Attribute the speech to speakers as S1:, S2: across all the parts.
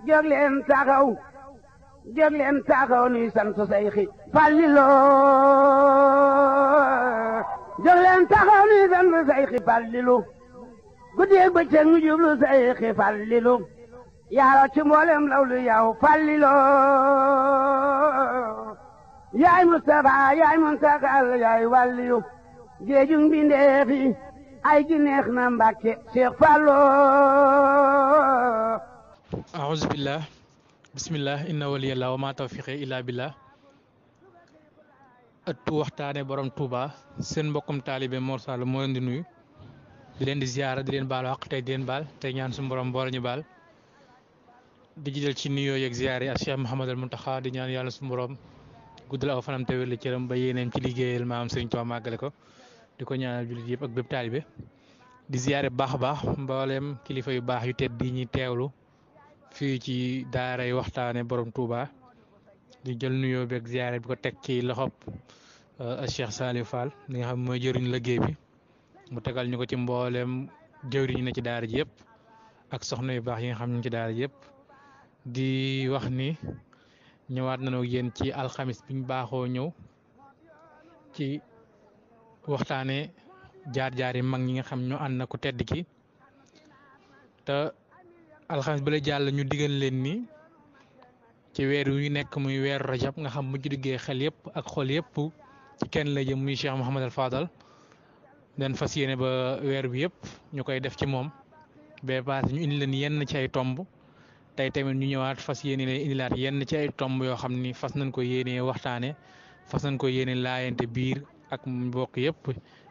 S1: jóg leen taxaw jóg leen taxaw nuy sant Seyxi Fàllilu jóg leen taxaw nuy sant Seyxi Fàllilu guddeeg bëccëg ñu jublu Seyxi Fàllilu yaaro ci mboolem lawlu yow Fàllilu yaay Mustafa yaay Muntakal yaay wàlliyu géejug mbindeef yi ay gi neex na Mbàkke Cheikh Fallu
S2: a'uuzu billah bismillah inna waliyallah wa ma tawfiqi illa billah ëttu waxtaane borom Touba seen mbokkum taalibe Mor Sall moo leen di nuyu di leen di ziyaara di leen baalu xaq tey di leen baal tey ñaan suñu borom boole ñu baal di jiital ci nuyoo yeeg ziyaar yi ak Cheikh Mouhamadul Mountakha di ñaan yàlla suñu borom guddal aw fanam te wér la cëram ba yéeneem ci liggéeyal maam Sëriñ Tuubaa màggale ko di ko ñaanal jullit yëpp ak bépp taalibe di ziyaare baax a baax mbooleem kilifa yu baax yu tedd yi ñuy teewlu fii ci daaray waxtaane borom Touba di jël nuyoo beeg ziyaare bi ko teg ci loxob Cheikh Saliou Fall li nga xam mooy jëriñ liggéey bi mu tegal ñu ko ci mbooleem jëwriñ ne ci daara ji yëpp ak soxna yu baax yi nga xam ñu ci daara ji yëpp di wax ni ñëwaat nañu yéen ci alxamis biñ baaxoo ñëw ci waxtaane jaar-jaar yi mag ñi nga xam ñoo ànd na ku tedd ki te alxamis ba la jàll ñu digal leen ni ci weer wi nekk muy weeru rajab nga xam bu ci duggee xel yëpp ak xol yëpp ci kenn la jëm muy Cheikh Mouhamadul Fadal den fas yéene ba weer bi yëpp ñu koy def ci moom ba paase ñu indi leen yenn ci ay tomb tey tamit ñu ñëwaat fas yéene leen indilaat yenn ci ay tomb yoo xam ni fas nañ ko yéene waxtaane fas nañ ko yéene laayante biir ak mbokk yëpp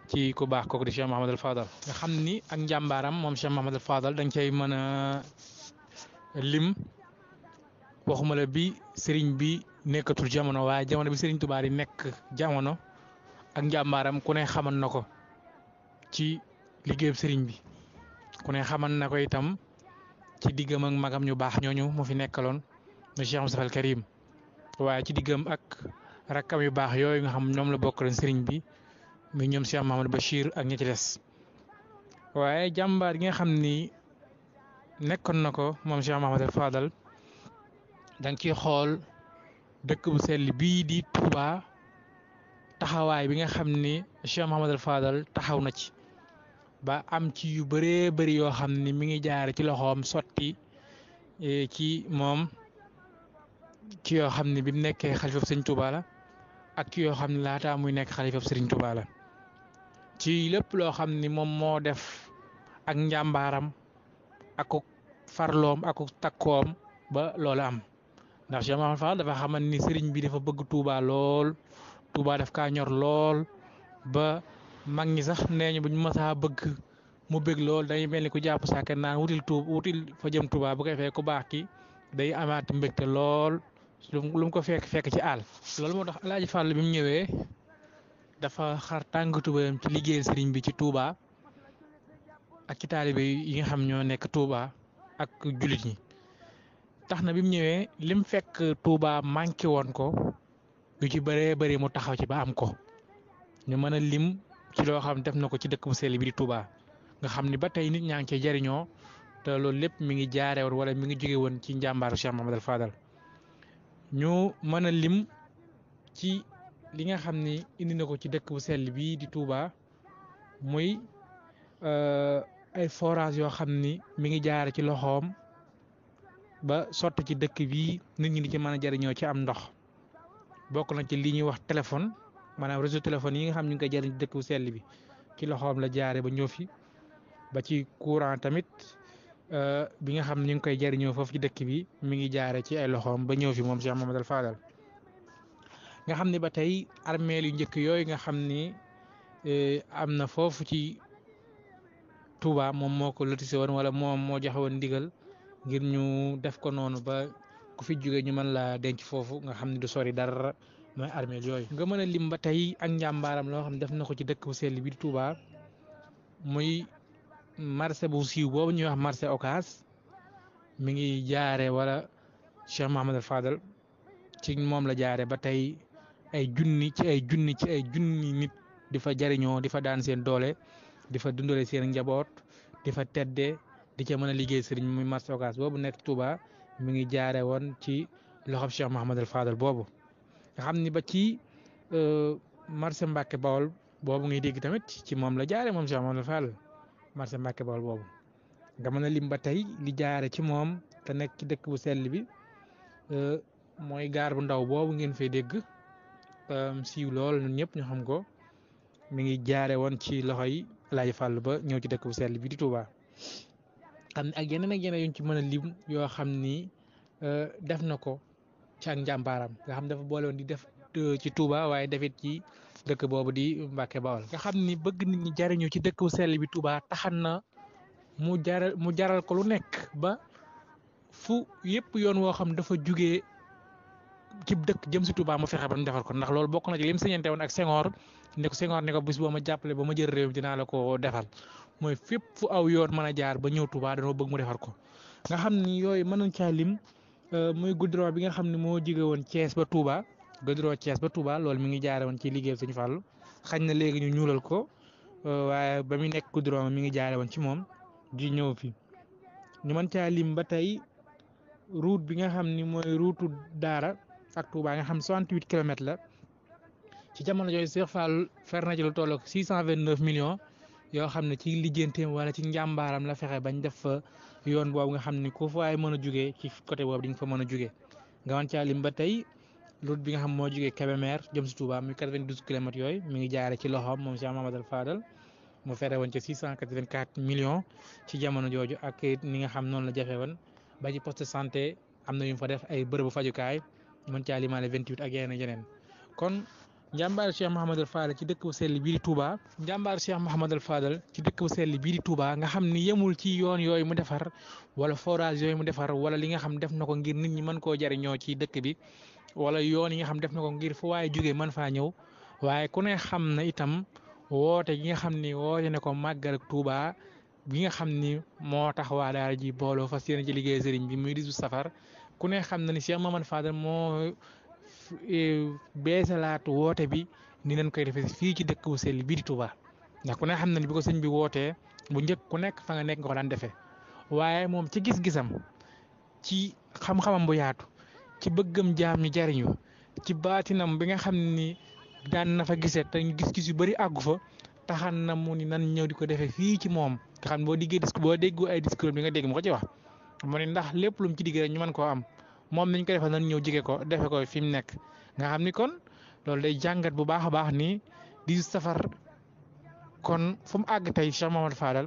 S2: ci ku baax kooku di Cheikh Mouhamadul Fadal nga xam ni ak njàmbaaram moom Cheikh Mouhamadul Fadal dañ cay mën a lim waxuma la bi sëriñ bi nekkatul jamono waaye jamono bi sëriñ Tuubaa yi nekk jamono ak njàmbaaram ku ne xaman na ko ci liggéeyub sëriñ bi ku ne xaman na ko itam ci diggam ak magam ñu baax ñooñu mu fi nekkaloon mu Cheikh Moustapha al Karim waaye ci diggam ak rakkam yu baax yooyu nga xam ñoom la bokkaloon sëriñ bi muy ñoom Cheikh Mahamadou Bachir ak ñi ci des waaye jàmbaar gi nga xam ni nekkoon na ko moom Cheikh Mouhamadul Fadal da nga ciy xool dëkk bu sell bii di Touba taxawaay bi nga xam ni Cheikh Mouhamadul Fadal taxaw na ci ba am ci yu bëree bëri yoo xam ni mi ngi jaare ci loxoom sotti ci moom ci yoo xam ni bi mu nekkee xalifa Sëriñ Touba la ak ci yoo xam ni laataa muy nekk xalifa Sëriñ Touba la ci lépp loo xam ni moom moo def ak njàmbaaram ak farloom ak takkoom ba loolu am ndax Cheikh Mouhamadou Fall dafa xaman ni sëriñ bi dafa bëgg Touba lool Touba daf kaa ñor lool ba mag ñi sax nee ñu bu ñu mësaa bëgg mu bëgg lool dañuy mel ni ku jàpp sàkke naan wutil fa jëm Touba bu koy fekk ku baax ki day amaat mbégte lool lu mu ko fekk ci àll loolu moo tax Alaaji Fall bi mu ñëwee dafa xar tàng tubéyam ci liggéeyal sëriñ bi ci Touba ak ci taalibe yi nga xam ñoo nekk Touba ak jullit ñi tax na bi mu ñëwee lim fekk Touba manqué woon ko yu ci bëree bëri mu taxaw ci ba am ko ñu mën a lim ci loo xam def na ko ci dëkk bu sell bi di Touba nga xam ni ba tey nit ñaa ngi cee jariñoo te loolu lépp mi ngi jaaree woon wala mi ngi jóge woon ci njàmbaaru Cheikh Mouhamadul Fadal ñu mën a lim ci li nga xam ni indi na ko ci dëkk bu sell bii di Touba muy ay forage yoo xam ni mi ngi jaare ci loxoom ba sotti ci dëkk bii nit ñi di ci mën a jariñoo ci am ndox bokk na ci li ñuy wax téléphone maanaam réseau téléphone yi nga xam ñu ngi koy jariñ ci dëkk bu sell bi ci loxoom la jaare ba ñëw fi ba ci courant tamit bi nga xam ñu ngi koy jariñoo foofu ci dëkk bi mi ngi jaare ci ay loxoom ba ñëw fi moom Cheikh Mouhamadul Fadal nga xam ni ba tey armeel yu njëkk yooyu nga xam ni am na foofu ci Touba moom moo ko lotissé woon wala moom moo joxe woon ndigal ngir ñu def ko noonu ba ku fi jóge ñu mën laa denc foofu nga xam ni du sori dara mooy armeel yooyu. nga mën a lim ba tey ak njàmbaaram loo xam ne def na ko ci dëkk bu sell bi di Touba muy marché bu siiw boobu ñuy wax marché Ocass mi ngi jaare wala Cheikh Mouhamadul Fadal ci moom la jaare ba tey ay junni nit di fa jariñoo di fa daan seen doole di fa dundale seen njaboot di fa tedde di ca mën a liggéey sëriñ muy marché Ocass boobu nekk Touba mi ngi jaare woon ci loxob Cheikh Mouhamadul Fadal boobu nga xam ni ba ci marché Mbacke Bawol boobu ngay dégg tamit ci moom la jaare moom Cheikh Mouhamadul Fadal marché Mbacke Bawol boobu nga mën a lim ba tey li jaare ci moom te nekk ci dëkk bu sell bi mooy gaar bu ndaw boobu ngeen fay dégg siiw lool ñun ñëpp ñu xam ko mi ngi jaare woon ci loxoy Alaaji Fàllu ba ñëw ci dëkk bu sell bi di Touba xam ne ak yeneen yuñ ci mën a lim yoo xam ni def na ko ci ak njàmbaaram nga xam dafa boole woon di def ci Touba waaye defit ci dëkk boobu di Mbacke Bawol nga xam ni bëgg nit ñi jariñu ci dëkk bu sell bi Touba taxan na mu jaral ko lu nekk ba fu yëpp yoon woo xam dafa jugee ci dëkk jëm si Touba mu fexe ba mu defar ko ndax loolu bokk na ci lim siñante woon ak Senghor ne ko bis boo ma jàppale ba ma jël réew mi dinaa la ko defal mooy fépp fu aw yoon mën a jaar ba ñëw Touba dañoo bëgg mu defar ko nga xam ni yooyu mën nañ caa lim muy goudron bi nga xam ne moo jóge woon Thiès ba Touba goudron Thiès ba Touba loolu mi ngi jaare woon ci liggéey Sëñ Fallu xañ na léegi ñu ñuulal ko waaye ba muy nekk goudron mi ngi jaare woon ci moom di ñëw fi ñu mën caa lim ba tey route bi nga xam ni mooy route Daara ak Touba nga xam 68 kilomètres la ci jamono jooju Cheikh Fall fer na ci lu toll ak 629 millions yoo xam ne ci lijjanteem wala ci njàmbaaram la fexe bañ def fa yoon boobu nga xam ni ku fa waay mën a jugee ci côté boobu di nga fa mën a jugee nga mën caa lim ba tey route bi nga xam moo jugee Kébémer jëm si Touba muy 92 kilomètres yooyu mi ngi jaare ci loxoom moom Cheikh Mouhamadul Fadal mu fere woon ci 684 millions ci jamono jooju ak ni nga xam noonu la jafe woon ba ci poste santé am na yu fa def ay bërëbu fajukaay mën caa limaale 28 ak yeneen kon njàmbaar Cheikh Mouhamadul Fadal ci dëkk bu sell bii di Touba njàmbaar Cheikh Mouhamadul Fadal ci dëkk bu sell bii di Touba nga xam ni yemul ci yoon yooyu mu defar wala forage yooyu mu defar wala li nga xam def na ko ngir nit ñi mën koo jariñoo ci dëkk bi wala yoon yi nga xam def na ko ngir fu waaye jógee mën faa ñëw waaye ku ne xam na itam woote gi nga xam ni woote ne ko màggal ak Touba bi nga xam ni moo tax waa daara ji booloo fas yéene ci liggéey sëriñ bi muy 18 safar ku ne xam na ni Cheikh Mouhamadul Fadal moo beesalaat woote bi ni nañ koy defee fii ci dëkk bu sell bii di Touba ndax ku ne xam na ni bi ko sëñ bi wootee bu njëkk ku nekk fa nga nekk nga ko daan defee waaye moom ci gis-gisam ci xam-xamam bu yaatu ci bëggam jaam ñi jariñu ci baatinam bi nga xam ni daan na fa gisee te gis-gis yu bëri àggu fa taxan na mu ni nan ñëw di ko defee fii ci moom nga xam boo déggu ay discours bi nga dégg mu ko ci wax mu ne ndax lépp lu mu ci digg rek ñu mën koo am moom nañ ko defee nan ñëw jige ko defe ko fi mu nekk nga xam ni kon loolu day jàngat bu baax a baax ni 18 safar kon fu mu àgg tey Cheikh Mouhamadul Fadal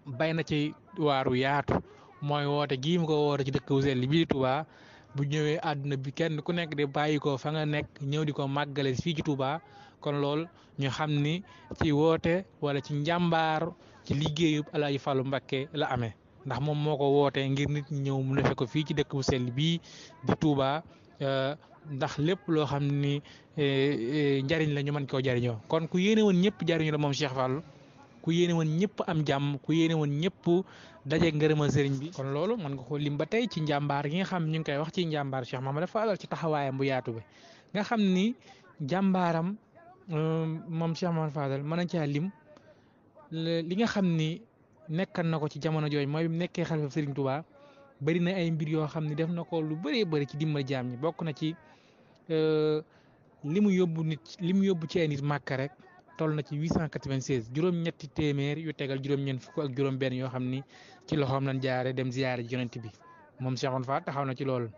S2: bay na ci waaru yaatu mooy woote gii mu ko woote ci dëkk bu sell bii Touba bu ñëwee àdduna bi kenn ku nekk di bàyyi ko fa nga nekk ñëw di ko màggale fii ci Touba kon loolu ñu xam ni ci woote wala ci njàmbaar ci liggéeyu Alaaji Fàllu Mbakke la amee ndax moom moo ko wootee ngir nit ñi ñëw mu defe ko fii ci dëkk bu sell bii di Touba ndax lépp loo xam ni njariñ la ñu mën koo jariñoo kon ku yéene woon ñëpp jariñu la moom Cheikh Fall ku yéene woon ñëpp am jàmm ku yéene woon ñëpp daje ngërëmal sëriñ bi kon loolu mën nga ko lim ba tey ci njàmbaar gi nga xam ñu ngi koy wax ci njàmbaar Cheikh Mouhamadul Fadal ci taxawaayam bu yaatu bi nga xam ni jàmbaaram moom Cheikh Mouhamadul Fadal mën nañ caa lim li nga xam ni nekkan na ko ci jamono jooju mooy nekkee xalifa sëriñ Touba bari na ay mbir yoo xam ne def na ko lu bëree bëri ci dimbali jaam ñi bokk na ci li mu yóbbu ci ay nit màkka rek toll na ci 896 juróom-ñetti téeméer yu tegal juróom-ñeent fukk ak juróom-benn yoo xam ni ci loxoom lañ jaare dem ziyaare ji yonent bi moom Cheikh Fall taxaw na ci loolu.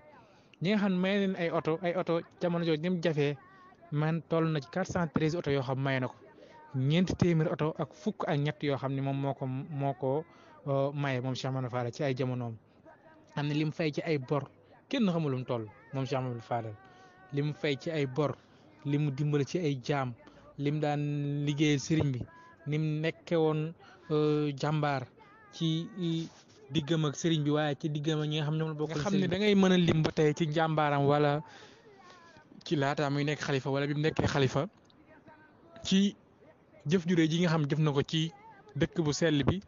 S2: ñi nga xam ne may leen ay oto jamono jooju ni mu jafee man toll na ci 413 oto yoo xam may na ko ñeenti téeméer oto ak fukk ak ñett yoo xam ne moom moo ko maye moom Cheikh Mouhamadul Fadal ci ay jamonoom. xam ne li mu fay ci ay bor kenn xamul lu mu toll moom Cheikh Mouhamadul Fadal li mu fay ci ay bor li mu dimbali ci ay jaam li mu daan liggéeyal sëriñ bi ni mu nekke woon jàmbaar ci diggam ak sëriñ bi waaye ci diggam ak ñi nga xam ne ñoom la bokk. nga xam ne da ngay mën a lim ba tey ci njàmbaaram wala ci laata muy nekk xalifa wala bi mu nekkee xalifa ci jëf ju rëy ji nga xam jëf na ko ci dëkk bu sell bi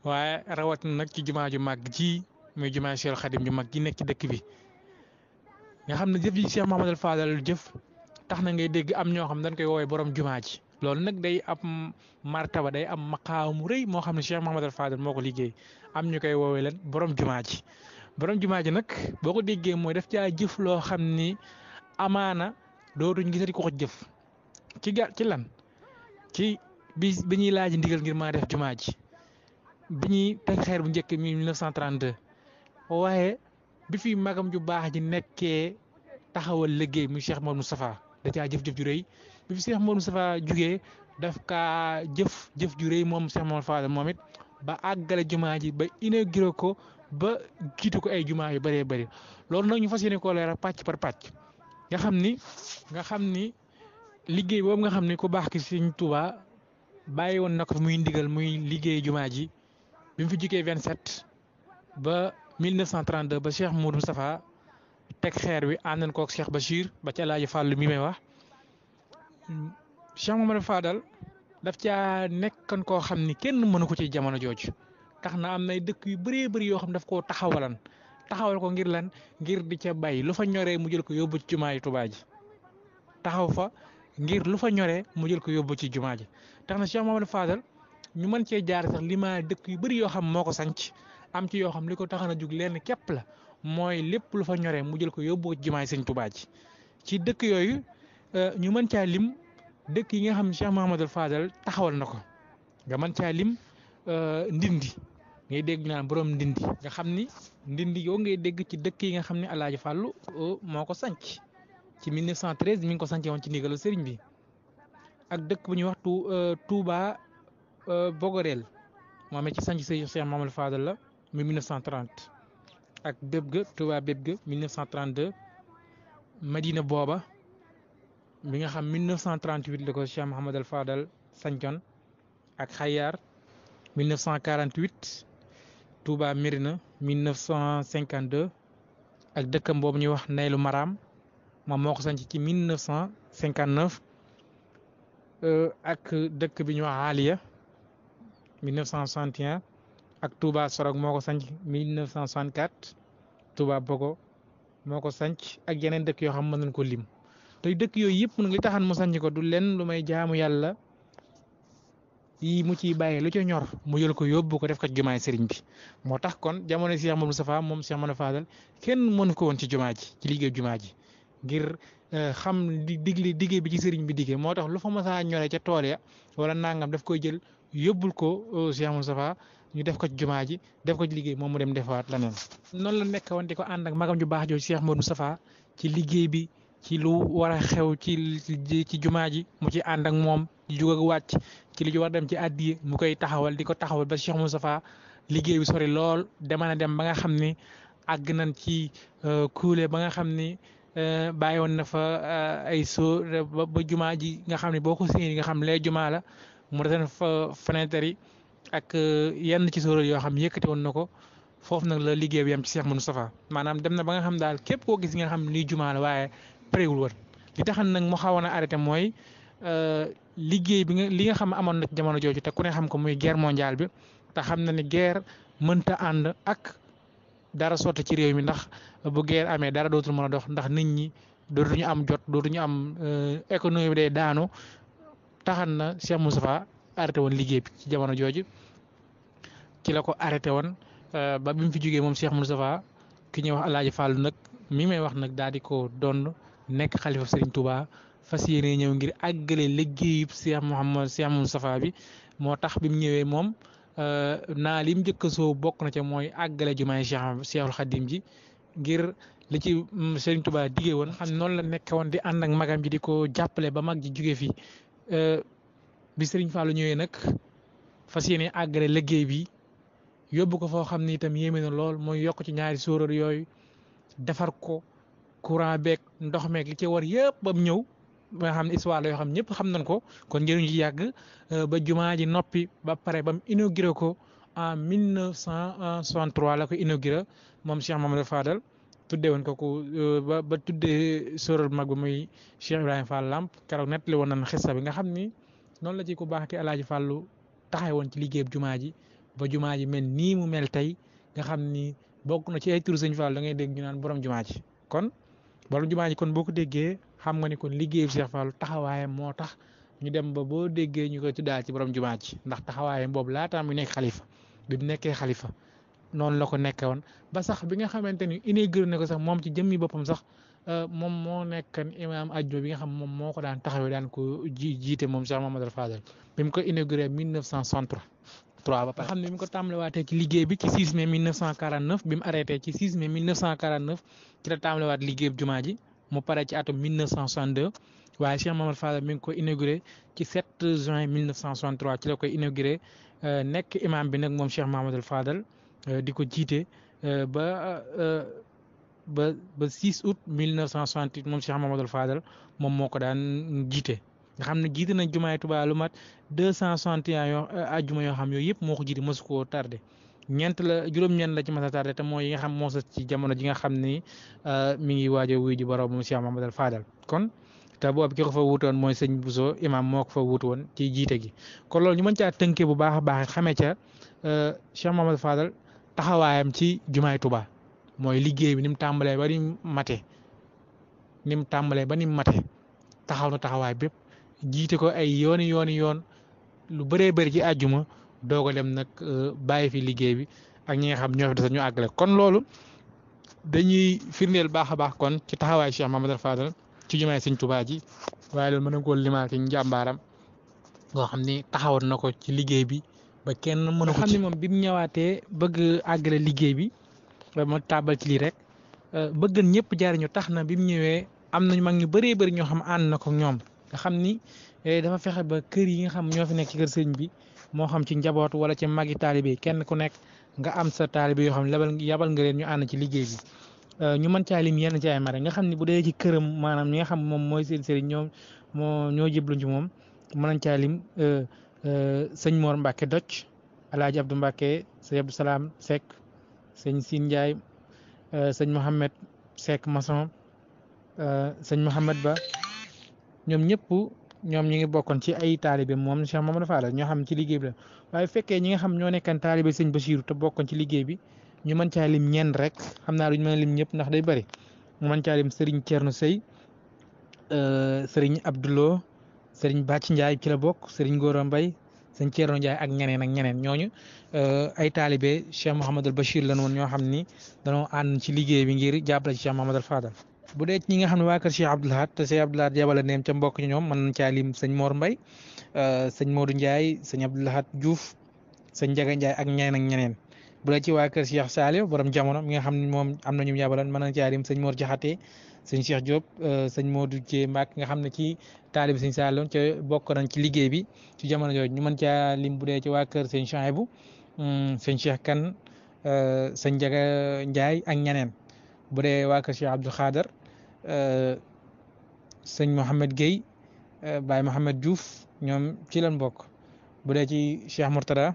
S2: waaye rawatina nag ci jumaa ju màgg ji. muy jumaa Cheikh Khadim ju mag gi nekk ci dëkk bi nga xam ne jëf ji Cheikh Mouhamadul Fadal jëf tax na ngay dégg am ñoo xam dañ koy woowee borom jumaa ji loolu nag day am martaba day am maqaam mu rëy moo xam ne Cheikh Mouhamadul Fadal moo ko liggéey am ñu koy woowee leen borom jumaa ji borom jumaa ji nag boo ko déggee mooy daf caa jëf loo xam ni amaana dootuñ gisati ko jëf ci lan ci bi ñuy laaj ndigal ngir maa def jumaa ji bi ñuy teg xeer bu njëkk mi 1932 waaye bi fi magam ju baax ji nekkee taxawal liggéey muy Cheikh Mouhamadou Moustapha da caa jëf-jëf ju rëy bi fi Cheikh Mouhamadou Moustapha jugee daf kaa jëf ju rëy moom Cheikh Mouhamadou Fadal moom it ba àggale jumaa ji ba inauguré ko ba jiitu ko ay jumaa yu bëree bëri loolu nag ñu fas yéene koo leeral pàcc par pàcc nga xam ni liggéey boobu nga xam ni ku baax ki Sëriñ Tuubaa bàyyi woon na ko muy ndigal muy liggéey jumaa ji bi mu fi jugee 27 ba 1932 ba Cheikh Mouhamadou Moustapha teg xeer wi àndan kook Cheikh Bachir ba ci Alaaji Fàllu mi may wax Cheikh Mouhamadou Fadal daf caa nekkan koo xam ni kenn mënu ko ci jamono jooju tax na am nay dëkk yu bëree bëri yoo xam daf koo taxawal ko ngir lan ngir di ca bay lu fa ñoree mu jël ko yóbbu ci jumaa yi Tuubaa ji taxaw fa ngir lu fa ñoree mu jël ko yóbbu ci jumaa ji tax na Cheikh Mouhamadou Fadal ñu mën cee jaar sax limaa dëkk yu bëri yoo xam moo ko sanc am ci yoo xam li ko taxan a jug lenn képp la mooy lépp lu fa ñoree mu jël ko yóbbu ci jumaa yi Sëñ Tuubaa ji ci dëkk yooyu ñu mën caa lim dëkk yi nga xam Cheikh Mouhamadou Fadal taxawal na ko nga mën caa lim ndindi ngay dégg naan borom ndindi nga xam ni ndindi yow ngay dégg ci dëkk yi nga xam ne Alaaji Fàllu moo ko sanc ci 1913 mi ngi ko sancee woon ci ndigalu sëriñ bi ak dëkk bu ñuy wax Touba Bogorel moom ci sanc Cheikh Mouhamadou Fadal la muy 1930 ak Bébga Touba Bébga 1932 Madina booba mi nga xam 1938 la ko Cheikh Mouhamadou Fadal sancoon ak Xayaar 1948 Touba Mérina 1952 ak dëkkam boobu ñuy wax Naylu Maram moom moo ko sanc ci 1959 ak dëkk bi ñuy wax Aliya 1961 ak Touba Sorog moo ko sanc 1964 Touba Bogo moo ko sanc ak yeneen dëkk yoo xam mën nañ ko lim te dëkk yooyu yëpp nag li taxan mu sanc ko du lenn lu may jaamu yàlla yi mu ciy bàyyi lu ca ñor mu jël ko yóbbu ko def ko jumaay sëriñ bi moo tax kon jamono Cheikh Mouhamadou Moustapha moom Cheikh Mouhamadou Fadal kenn mënu ko woon ci jumaa ji ci liggéey jumaa ji ngir xam diggee bi ci sëriñ bi diggee moo tax lu fa masaa ñoree ca tool ya wala nangam daf koy jël yóbbul ko Cheikh Mouhamadou Moustapha ñu def ko ci jumaa ji def ko ci liggéey moom mu dem defaat leneen. noonu la nekk woon di ko ànd ak magam ju baax jooju Cheikh Mouhamadou Moustapha ci liggéey bi ci lu war a xew ci jumaa ji mu ci ànd ak moom di jug ak wàcc ci li ci war dem ci àddiya mu koy taxawal di ko taxawal ba Cheikh Moustapha liggéey bi sori lool dama na dem ba nga xam ni àgg nañ ci kuule ba nga xam ni bàyyi woon na fa ay soo ba jumaa ji nga xam ne boo ko séenee nga xam lee jumaa la mu def fa fenêtre yi ak yenn ci sóoral yoo xam yëkkati woon na ko foofu nag la liggéey bi yam ci Cheikh Moustapha maanaam dem na ba nga xam daal képp koo gis nga xam lii jumaa la waaye pareewul woon li taxan nag mu xawoon a arrêté mooy liggéey bi li nga xam amoon na ci jamono jooju te ku ne xam ko muy guerre mondiale bi te xam na ne guerre mënta ànd ak dara sotti ci réew mi ndax bu guerre amee dara dootul mën a dox ndax nit ñi dootuñu am jot dootuñu am économie bi day daanu taxan na Cheikh Moustapha arrêté woon liggéey bi ci jamono jooju ci la ko arrêté woon ba bi mu fi jógee moom Cheikh Moustapha ki ñuy wax Alaaji Fàllu nag mi may wax nag daal di ko doon nekk xalifa Serigne Touba fas yéene ñëw ngir àggale liggéeyub Cheikh Mouhamadou Moustapha bi moo tax bi mu ñëwee moom naa lim njëkk a soo bokk na ca mooy àggale jumaay Cheikhul Khadim ji ngir li ci Serigne Touba diggee woon xam noonu la nekk woon di ànd ak magam ji di ko jàppale ba mag ji jógee fii bi Serigne Fallou ñëwee nag fas yéene àggale liggéey bi yóbbu ko foo xam ni itam yéeme na lool mooy yokk ci ñaari sóoróor yooyu defar ko courant beeg ndox meeg li ci war yëpp ba mu ñëw ba nga xam ne histoire la yoo xam ñëpp xam nañ ko kon njëriñ ci yàgg ba jumaa ji noppi ba pare ba mu inauguré ko en 1963 la ko inauguré moom Cheikh Mouhamadou Fadal tuddee woon ko ba tuddee sóoróor mag ba muy Cheikh Ibrahima Fall Lamp keroog nettali woon nañ xissa bi nga xam ni noonu la ci ku baax ki Alaaji Fàllu taxaw woon ci liggéeyub jumaa ji ba jumaa ji mel nii mu mel tey nga xam ni bokk na ci ay turu Sëñ Fall da ngay dégg ñu naan borom jumaa ji kon borom jumaa ji kon boo ko déggee xam nga ni kon liggéeyu Cheikh Fall taxawaayam moo tax ñu dem ba boo déggee ñu koy tuddaal ci borom jumaa ji ndax taxawaayam boobu laataa mu nekk xalifa bi mu nekkee xalifa noonu la ko nekkee woon ba sax bi nga xamante ni inauguré na ko sax moom ci jëmmi boppam sax moom moo nekkan imaam ajjuma bi nga xam moom moo ko daan taxawee daan ko jiite moom Cheikh Mamadou Fadal bi mu ko inauguré 1963 ba pare xam ne bi mu ko tàmbalewaatee ci liggéey bi ci 6 mai 1949 bi mu arrêté ci 6 mai 1949 ci la tàmbalewaat liggéey bi jumaa ji mu pare ci atum 1962 waaye Cheikh Mamadou Fadal mi ngi ko inauguré ci 7 juin 1963 ci la koy inauguré nekk imaam bi nag moom Cheikh Mamadou Fadal di ko jiite ba 6 août 1968 moom Cheikh Mamadou Fadal moom moo ko daan jiite nga xam ne jiite nañ jumaay Tuubaa lu mat 261 ajjuma yoo xam yooyu yëpp moo ko jiite mosu koo tardé juróom-ñeent la ci mas a tardé te mooy yi nga xam moo sa ci jamono ji nga xam ni mi ngi waaj a wuy ji borom moom Cheikh Mamadou Fadal kon te boobu ki ko fa wuutoon mooy sëñ Bousso imam moo ko fa wuutu woon ci jiite gi kon loolu ñu mën caa tënkee bu baax a baax xamee ca Cheikh Mamadou Fadal taxawaayam ci jumaay Tuubaa mooy liggéey bi ni mu tàmbalee ba ni mu mate taxaw na taxawaay bépp jiite ko ay yoon lu bëree bëri ci àjjuma doog a dem nag bàyyi fi liggéey bi ak ñi nga xam ñoo fi des ñu àggale kon loolu dañuy firndeel baax a baax kon ci taxawaay Cheikh Mamadou Fadal ci jumaay sëñ Tuubaa ji waaye loolu mën na koo limaal ci njàmbaaram boo xam ni taxawoon na ko ci liggéey bi ba kenn mën a xam ni moom bi mu ñëwaatee bëgg àggale liggéey bi ma tàbbal ci lii rek bëgg ñëpp jariñu tax na bi mu ñëwee am nañu mag ñu bëree bëri ñoo xam ànd na ko ñoom nga xam ni dafa fexe ba kër yi nga xam ñoo fi nekk ci kër sëñ bi moo xam ci njaboot wala ci magi taalibe kenn ku nekk nga am sa taalibe yoo xam ne yabal nga leen ñu ànd ci liggéey bi ñu mën caa lim yenn ci ay mare nga xam ne bu dee ci këram maanaam ñi nga xam moom mooy seen sëriñ ñoo jéblu ci moom mën nañ caa lim sëñ Mor Mbacke Docc Alaaji Abdou Mbacke sëñ Abdou Salaam Seck sëñ Sine Ndiaye sëñ Mohamed Seck maçon sëñ Mohamed Ba ñoom ñëpp ñoom ñi ngi bokkoon ci ay taalibe moom Cheikh Mamadou Fadal ñoo xam ci liggéey bi la waaye fekkee ñi nga xam ñoo nekkan taalibe sëñ Bachirou te bokkoon ci liggéey bi ñu mën caa lim ñenn rek xam naa duñ mën a lim ñëpp ndax day bëri ñu mën caa lim Serigne Thierno Sey Serigne Abdoulo Serigne Bàcc Ndiaye ci la bokk Serigne Gora Mbaye sëñ Thierno Ndiaye ak ñeneen ñooñu ay taalibe Cheikh Mouhamadul Bachir lan woon ñoo xam ni dañoo ànd ci liggéey bi ngir jàppale ci Cheikh Mamadou Fadal bu dee ñi nga xam ne waa kër Cheikh Abdoul Ahad te Cheikh Abdoul Ahad yabala neem ca mbokk ñoom mën nañ caa lim sëñ Mor Mbaye sëñ Modou Ndiaye sëñ Abdoul Ahad Diouf sëñ Ndiaga Ndiaye ak ñeneen bu dee ci waa kër Cheikh Saliou borom jamono mi nga xam ne moom am na ñu yabalan mën nañ caa lim sëñ Mor Jaxate sëñ Cheikh Diop sëñ Modou Dieng Mbacke nga xam ne ci taalibi sëñ Saliou ca bokk nañ ci liggéey bi ci jamono jooju ñu mën caa lim bu dee ci waa kër sëñ Chouaïbou sëñ Cheikh Kane sëñ Ndiaga Ndiaye ak ñeneen bu dee waa kër Cheikh Abdou Khader sëñ Mohamed Gueye Baye Mohamed Diouf ñoom ci lañ bokk bu dee ci Cheikh Mourtada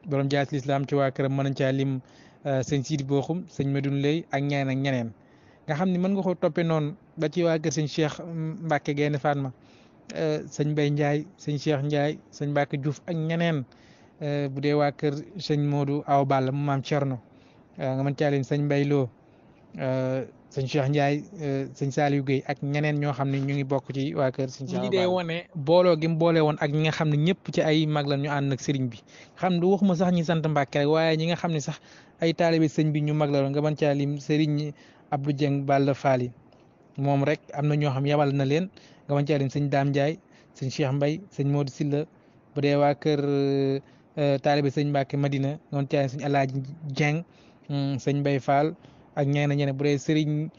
S2: borom jaas l'islam ci waa këram mën nañ caa lim sëñ Sidi Boxum sëñ Medoune Lay ak ñeneen nga xam ni mën nga ko toppee noonu ba ci waa kër sëñ Cheikh Mbacke Gaynde Fatma sëñ Mbaye Ndiaye sëñ Cheikh Ndiaye sëñ Mbacke Diouf ak ñeneen bu dee waa kër sëñ Modou Awa Balla mu maam Thierno nga mën caa lim sëñ Mbaye Lo sëñ Cheikh Ndiaye sëñ Saliou Gueye ak ñeneen ñoo xam ne ñu ngi bokk ci waa kër sëñ Cheikh. lii day wane booloo gi mu boole woon ak ñi nga xam ne ñëpp ci ay mag la ñu ànd ak sëriñ bi xam ne waxuma sax ñi sant Mbàkke rek waaye ñi nga xam ne sax ay taalibe sëñ bi ñu mag la nga mën caa lim sëriñ Abdou Dieng Balla Fall moom rek am na ñoo xam yabal na leen nga mën caa lim sëñ Dame Ndiaye sëñ Cheikh Mbaye sëñ Modou Silla bu dee waa kër taalibe sëñ Mbàkke Madina nga mën caa lim sëñ Alaaji Dieng sëñ Mbaye Fall ak ñeneen bu dee sëriñ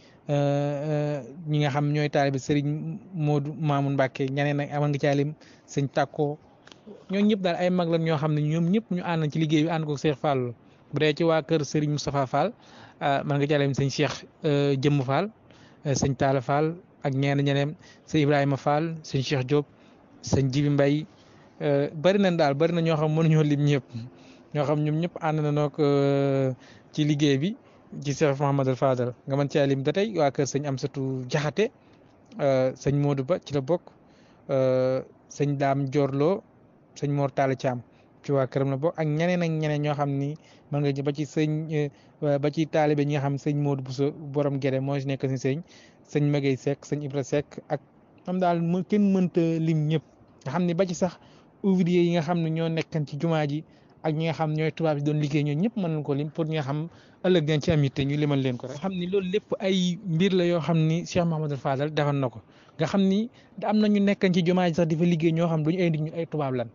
S2: ñi nga xam ñooy taalibe sëriñ Modou Mamoun Mbacke ñeneen nag amal nga caa lim sëñ Takko ñooñu ñëpp daal ay mag lan ñoo xam ne ñoom ñëpp ñu ànd ci liggéey bi ànd ko Cheikh Fall bu dee ci waa kër sëriñ Moustapha Fall man nga caa lim sëñ Cheikh Jëmm Fall sëñ Talla Fall ak ñeneen sëñ Ibrahima Fall sëñ Cheikh Diop sëñ Jibi Mbaye bari nañ daal bari na ñoo xam mënuñoo lim ñëpp ñoo xam ñoom ñëpp ànd na noog ci liggéey bi. ci Cheikh Mouhamadou Fadal nga mën caa lim ba tey waa kër sëñ Amsatou Jaxate sëñ Modou Ba ci la bokk sëñ Daam Diorlo sëñ Mor Talla Thiam ci waa këram la bokk ak ñeneen ñoo xam ni mën nga ba ci ba ci taalibe ñi nga xam sëñ Modou Bousso borom Gede moo si nekk si sëñ Magay Seck sëñ Ibra Seck ak xam daal kenn mënta lim ñëpp nga xam ni ba ci sax ouvrier yi nga xam ne ñoo nekkan ci jumaa ji ak ñi nga xam ñooy tubaab yi doon liggéey ñoom ñëpp mën nañ ko lim pour ñi nga xam ëllëg dañ ci am yitte ñu limal leen ko rek. xam ni loolu lépp ay mbir la yoo xam ni Cheikh Mouhamadou Fadal defal na ko nga xam ni am na ñu nekkan ci jumaa ji sax di fa liggéey ñoo xam duñu ay nit ñu ay tubaab lan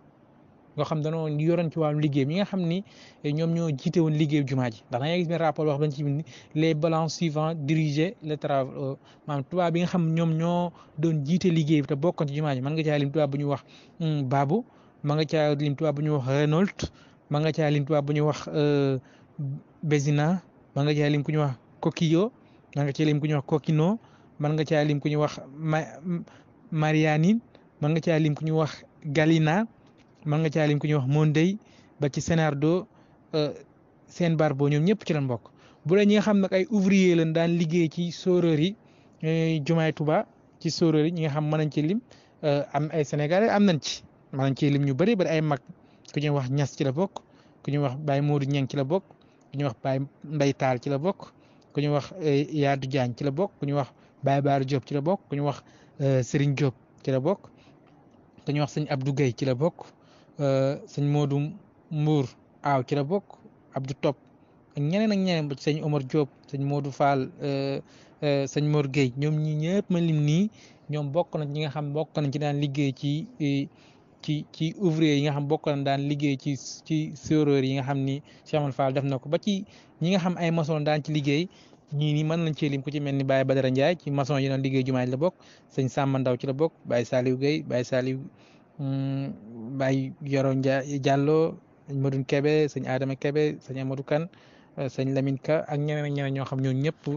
S2: nga xam danoo yoroon ci wàllum liggéey mi nga xam ni ñoom ñoo jiite woon liggéeyu jumaa ji ndax da ngay gis ne rapport wax dañ ci bind les balances suivants diriger le travail maanaam tubaab bi nga xam ñoom ñoo doon jiite liggéey bi te bokkoon ci jumaa ji mën nga caa lim tubaab bu ñu wax Babou ma nga caa lim tubaab bu ñu wax Renault ma nga caa lim tubaab bu ñu wax Bézina ma nga caa lim ku ñu wax Coquillo ma nga caa lim ku ñu wax Coquino man nga caa lim ku ñu wax Marianine man nga caa lim ku ñu wax Galina man nga caa lim ku ñuy wax Mondey ba ci Senardo seen barbo ñoom ñëpp ci lañ bokk bu dee ñi nga xam nag ay ouvrier lañ daan liggéey ci soreur yi jumaay Tuba ci soreur yi ñi nga xam mën nañ ci lim am ay sénégalais am nañ ci mën nañ ci lim ñu bëri ay mag ku ñuy wax Ñas ci la bokk ku ñuy wax Baye Modou Ñeng ci la bokk ku ñuy wax Baye Mbay Taal ci la bokk ku ñuy wax Yaadu Jaañ ci la bokk ku ñuy wax Baye Baara Diop ci la bokk ku ñuy wax Serigne Diop ci la bokk ku ñuy wax sëñ Abdou Gueye ci la bokk sëñ Modou Mbour aaw ci la bokk Abdou Top ak ñeneen ba sëñ Omar Diop sëñ Modou Fall sëñ Mor Gueye ñoom ñi ñëpp ma lim nii ñoom bokk na ñi nga xam bokk nañ ci daan liggéey ci ouvrier yi nga xam bokk nañ daan liggéey ci serreur yi nga xam ni Cheikh Amadou Fall def na ko ba ci ñi nga xam ay maçon daan ci liggéey ñii nii mën nañ cee lim ku ci mel ni Baye Badara Ndiaye ci maçon yi doon liggéey jumaa ji la bokk sëñ Samba Ndaw ci la bokk Baye Saliou Gueye Baye Saliou Baye Yoro Diallo sëñ Madoune Kebe sëñ Adama Kebe sëñ Amadou Kane sëñ Lamine Ka ak ñeneen ñoo xam ñoo ñëpp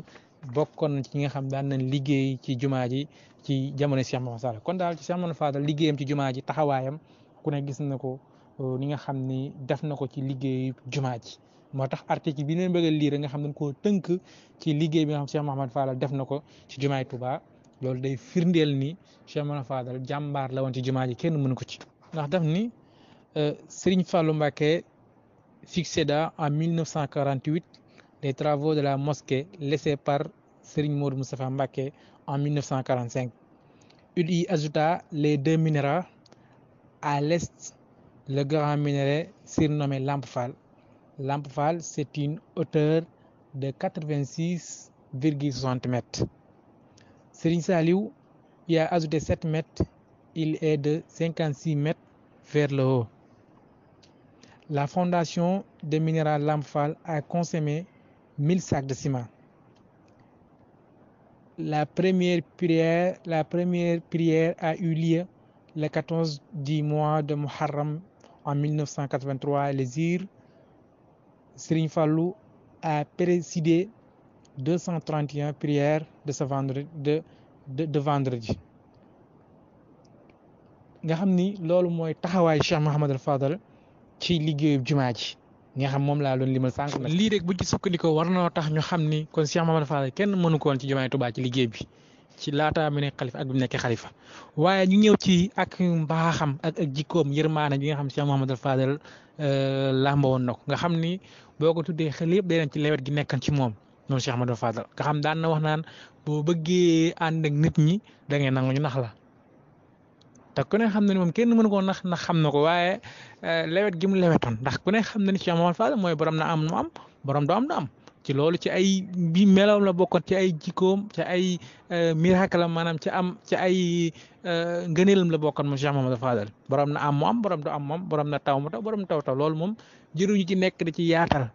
S2: bokkoon na ci ñi nga xam daan nañ liggéey ci jumaa ji ci jamono Cheikh Mouhamadou Fadal kon daal ci Cheikh Mouhamadou Fadal liggéeyam ci jumaa ji taxawaayam ku ne gis na ko ni nga xam ni def na ko ci liggéey jumaa ji moo tax article bi leen bëgg a lire nga xam dañ koo tënk ci liggéey bi nga xam Cheikh Mouhamadou Fadal def na ko ci jumaay Touba loolu day firndeel ni Cheikh Mouhamadou Fadal jàmbaar la woon ci jumaa ji kenn mënu ko ci ndax daf ni Serigne Fallou Mbacké succéda en 1948 les travaux de la mosquée laissés par Serigne Modou Moustapha Mbacké en 1945. Il y ajouta les 2 minarets à l'est, le grand minaret surnommé Lamp Fall. Lamp Fall, c'est une hauteur de 86,60 mètres. Serigne Saliou y a ajouté 7 mètres, il est de 56 mètres vers le haut. La fondation des minéraux Lamp Fall a consommé 1000 sacs de ciment. La première prière a eu lieu le 14 du mois de Muharram en 1983. Le jour, Serigne Fallou a présidé 231 prières de ce vendredi de vendredi. nga xam ni loolu mooy taxawaay Cheikh Mouhamadou Fadal ci liggéeyu jumaa ji nga xam moom laa doon limal sànq nag lii rek bu ci sukkandikoo war na tax ñu xam ni kon Cheikh Mouhamadou Fadal kenn mënu ko woon ci jumaay Tuubaa ci liggéey bi ci laata mu nekk xalifa ak bi mu nekkee xalifa waaye ñu ñëw ci ak mbaaxam ak jikkoom yërmaane bi nga xam Cheikh Mouhamadou Fadal làmba woon na ko nga xam ni boo ko tuddee xel yëpp day dem ci lewet gi nekkan ci moom Cheikh Mouhamadou Fadal nga xam daan na wax naan boo bëggee ànd ak nit ñi da ngay nangu ñu nax la te ku ne xam na ni moom kenn mënu koo nax xam na ko waaye lewet gi mu lewetoon ndax ku ne xam na ni Cheikh Mouhamadou Fadal mooy borom na am nu am borom doo am nu am ci loolu ci ay bi meloom la bokkoon ci ay jikkoom ci ay miracle la maanaam ci ay ngëneelam la bokkoon moom Cheikh Mouhamadou Fadal borom na am mu am borom du am moom borom na taw mu taw borom taw loolu moom jëruñu ci nekk di ci yaatal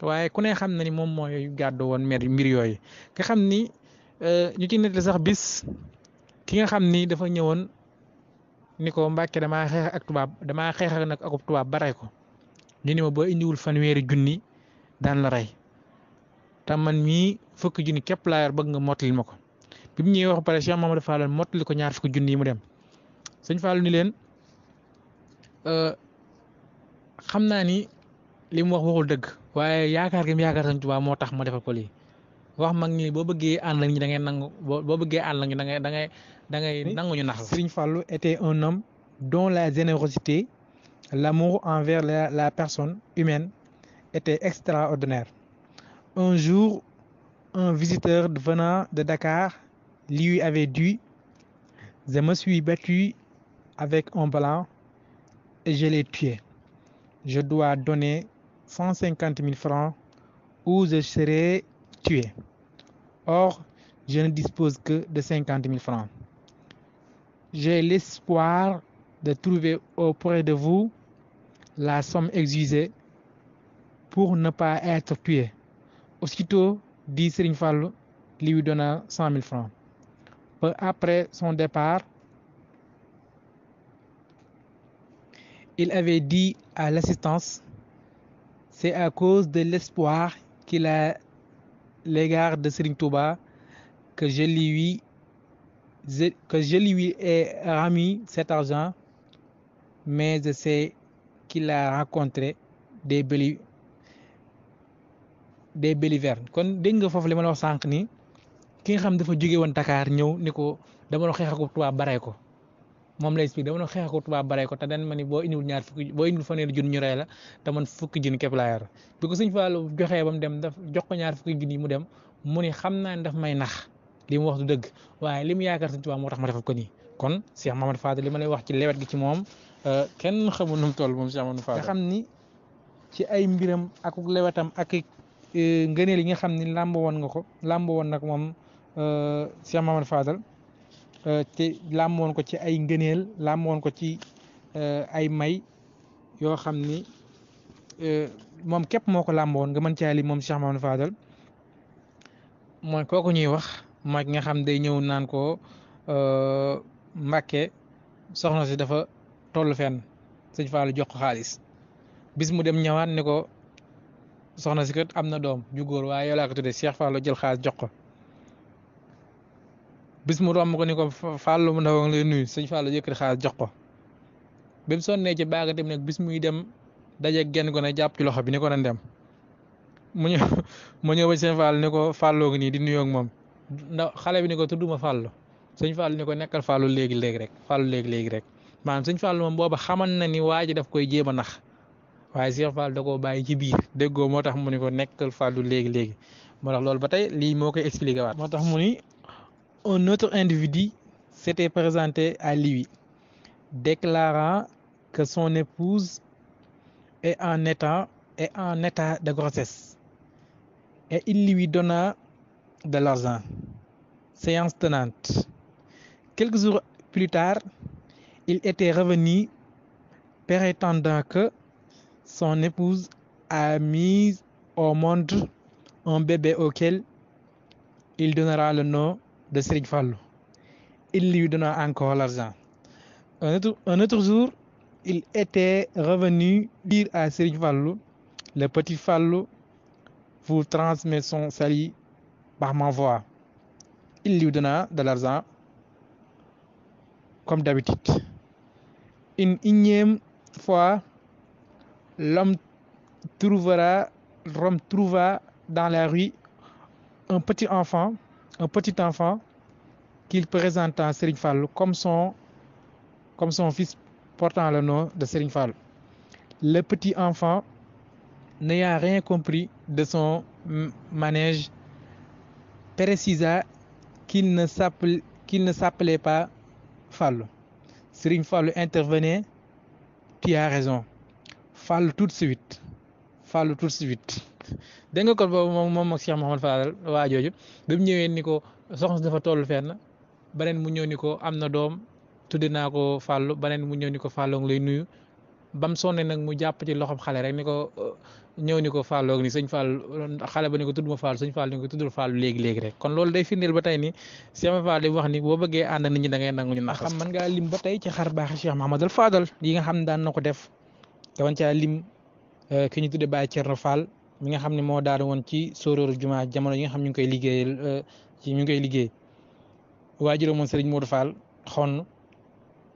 S2: waaye ku ne xam na ni moom mooy gàddu woon mbir yooyu nga xam ni ñu ci nettali sax bis ki nga xam ni dafa ñëwoon ni ko Mbàkke damaa xeex ak nag ak tubaab ba rey ko ñu ni ma boo indiwul fanweeri junni daan la rey te man mii fukki junni képp laa yor bëgg nga mottali ma ko bi mu ñëwee wax pare Cheikh Mouhamadou Fadal mottali ko ñaar fukki junni yi mu dem sëñ Fallou ni leen xam naa ni li mu wax waxul dëgg waaye yaakaar gi mu yaakaar sëñ Tuubaa moo tax ma defal ko lii wax mag ñi boo bëggee ànd ak ñi da ngay nangu boo bëggee ànd ak ñi da ngay nangu ñu nax la. Serigne Fallou était un homme dont la générosité, l'amour envers la personne humaine était extraordinaire. Un jour, un visiteur venant de Dakar lui avait dit: je me suis battu avec un blanc et je l'ai tué. je dois donner 150 000 francs ou je serai tué. Or, je ne dispose que de 50 000 francs. J'ai l'espoir de trouver auprès de vous la somme exigée pour ne pas être tué. Aussitôt, dit Serigne Fallou, lui donna 100 000 francs. Peu après son départ, il avait dit à l'assistance, c'est à cause de l'espoir qu'il a à l'égard de Serigne Touba que je lui ai remis cet argent, mais je sais qu'il a rencontré des balivernes. Kon dégg nga foofu li ma la wax sànq ni ki nga xam dafa jóge woon Dakar ñëw ni ko dama la xeex ak tubaab baree ko moom lay expliqué dama la xeex ak tubaab baree ko te dañ ma ni boo indiwul fanweeri junni ñu rey la te man fukki junni képp laa yor bi ko sëñ Fallou joxee ba mu dem daf jox ko ñaar fukki junni mu dem mu ni xam naa ne daf may nax li mu wax du dëgg waaye li mu yaakaar sëñ Tuubaa moo tax ma defal ko nii kon Cheikh Mamadou Fadal li ma lay wax ci lewet gi ci moom kenn xamul nu mu toll moom Cheikh Mamadou Fadal nga xam ni ci ay mbiram ak lewetam ak ngëneel yi nga xam ni làmb woon nag moom Cheikh Mamadou Fadal te làmb woon ko ci ay ngëneel làmb woon ko ci ay may yoo xam ni moom képp moo ko làmb woon nga mën caa li moom Cheikh Mamadou Fadal mooy kooku ñuy wax mooy nga xam day ñëw naan ko Mbàkke soxna si dafa toll fenn sëñ Fallou jox ko xaalis bis mu dem ñëwaat ne ko soxna si kat am na doom ju góor waaye yow laa ko tuddee Cheikh Fallou jël xaalis jox ko bis mu romb ko ni ko Fallou mu ndaw lay nuyu sëñ Fallou yëkkati xaalis jox ko bi mu sonnee ci baaga dem nag bis muy dem dajeeg genn ko ne jàpp ci loxo bi ni ko nan dem mu ñëw ba sëñ Fallou ni ko Fallou ngi nii di nuyoo ak moom ndaw xale bi ni ko tudduma Fallou sëñ Fallou ni ko nekkal Fallou léegi rek Fallou léegi rek maanaam sëñ Fallou moom booba xaman na ni waa ji daf koy jéem a nax waaye Cheikh Fallou da koo bàyyi ci biir déggoo moo tax mu ni ko nekkal Fallou léegi moo tax loolu ba tey lii moo koy expliqué waat moo tax mu ni un autre individu s'était présenté à lui déclarant que son épouse est en état de grossesse et il lui donna de l'argent. Séance tenante. Quelques jours plus tard, il était revenu prétendant que son épouse a mis au monde un bébé auquel il donnera le nom de Serigne Fallou. Il lui donna encore l'argent. Un autre jour, il était revenu dire à Serigne Fallou, le petit Fallou vous transmet son salut par ma voix. Il lui donna de l'argent comme d'habitude. Une énième fois, l'homme trouva dans la rue un petit enfant qu'il présenta à Serigne Fallou comme son fils portant le nom de Serigne Fallou. Le petit enfant, n'ayant rien compris de son manège, précisa qu'il ne s'appelait pas Fallou. Serigne Fallou intervenait. Tu as raison. Fallou tout de suite. dégg nga kon boobu moom ak Cheikh Mouhamadou Fadal waa jooju bi mu ñëwee ni ko soxna si dafa toll fenn beneen mu ñëw ni ko am na doom tudde naa ko Fallou beneen mu ñëw ni ko Fallou ngi lay nuyu bam sonne nag mu jàpp ci loxoom xale rek ni ko ñëw ni ko Fallou ni sëñ Fallou xale ba ni ko tudd ma Fallou sëñ Fallou ni ko tuddul Fallou léegi rek kon loolu day firndeel ba tey ni Cheikh Mouhamadou Fadal wax ni boo bëggee ànd nit ñi da ngay nangu ñu nax xam mën ngaa lim ba tey ci xar baaxi Cheikh Mouhamadou Fadal yi nga xam ne daan na ko def te wan caa lim ki ñu tudde Baye Thierno Fall mi nga xam ne moo daal woon ci sóoróoru jumaa jamono yi nga xam ñu ngi koy liggéey waajuram moom Serigne Modou Fall xonn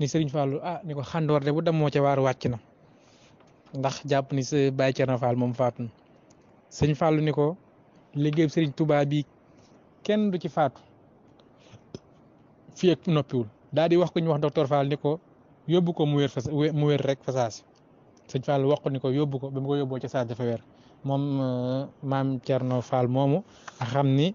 S2: ni Serigne Fallou ni ko xandoor de bu dem moo ca waaru wàcc na ndax jàpp ni sa Baye Thierno Fall moom faatu na Serigne Fallou ni ko liggéey Serigne Touba bi kenn du ci faatu fii ak noppiwul daal di wax ko ñu wax docteur Fall ni ko yóbbu ko mu wér rek fa saasi Serigne Fallou wax ko ni ko yóbbu ko ba mu ko yóbboo ca saasi dafa wér moom maam Thierno Fall moomu nga xam ni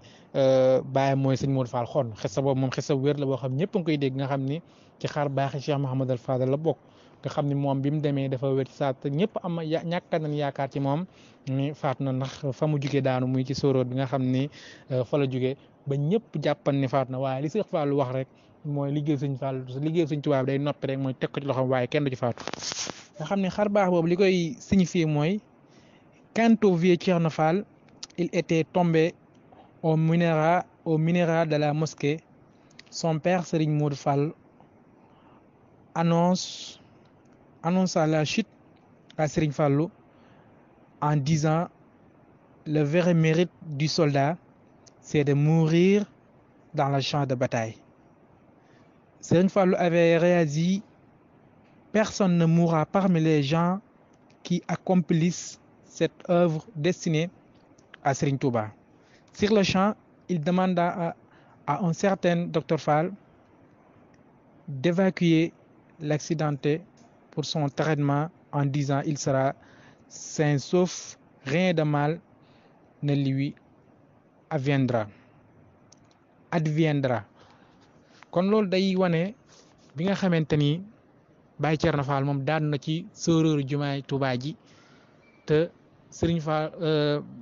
S2: baayam mooy sëñ Modou Fall xonn xesa boobu moom xesa wér la boo xam ñëpp a ngi koy dégg nga xam ni ci xaar baaxi Cheikh Mouhamadou Fadal la bokk nga xam ni moom bi mu demee dafa wér saa te ñëpp am ñàkk nañ yaakaar ci moom ni faatu na ndax fa mu jugee daanu muy ci sóoróor bi nga xam ni fa la jugee ba ñëpp jàppan ni faatu na waaye li Seex Fallu wax rek mooy liggéey Sëñ Fallu liggéey Sëñ Tuubaa day noppi rek mooy teg ko ci loxoom waaye kenn du ci faatu. nga xam ne xar baax boobu li koy signifier mooy quant au vieux Thierno Fall il était tombé au minéra de la mosquée. Son père Serigne Modou Fall annonça la chute à Serigne Fallou en disant le vrai mérite du soldat c'est de mourir dans le champ de bataille. Serigne Fallou avait réagi personne ne mourra parmi les gens qui accomplissent cette œuvre destinée à Serigne Touba. Sur le champ, il demanda à un certain docteur Fall d'évacuer l'accidenté pour son traitement en disant il sera sain sauf rien de mal ne lui adviendra. Kon loolu day wane bi nga xamante ni Baye Thierno Fall moom daan na ci sóoróoru jumaay Touba ji te Serigne Fall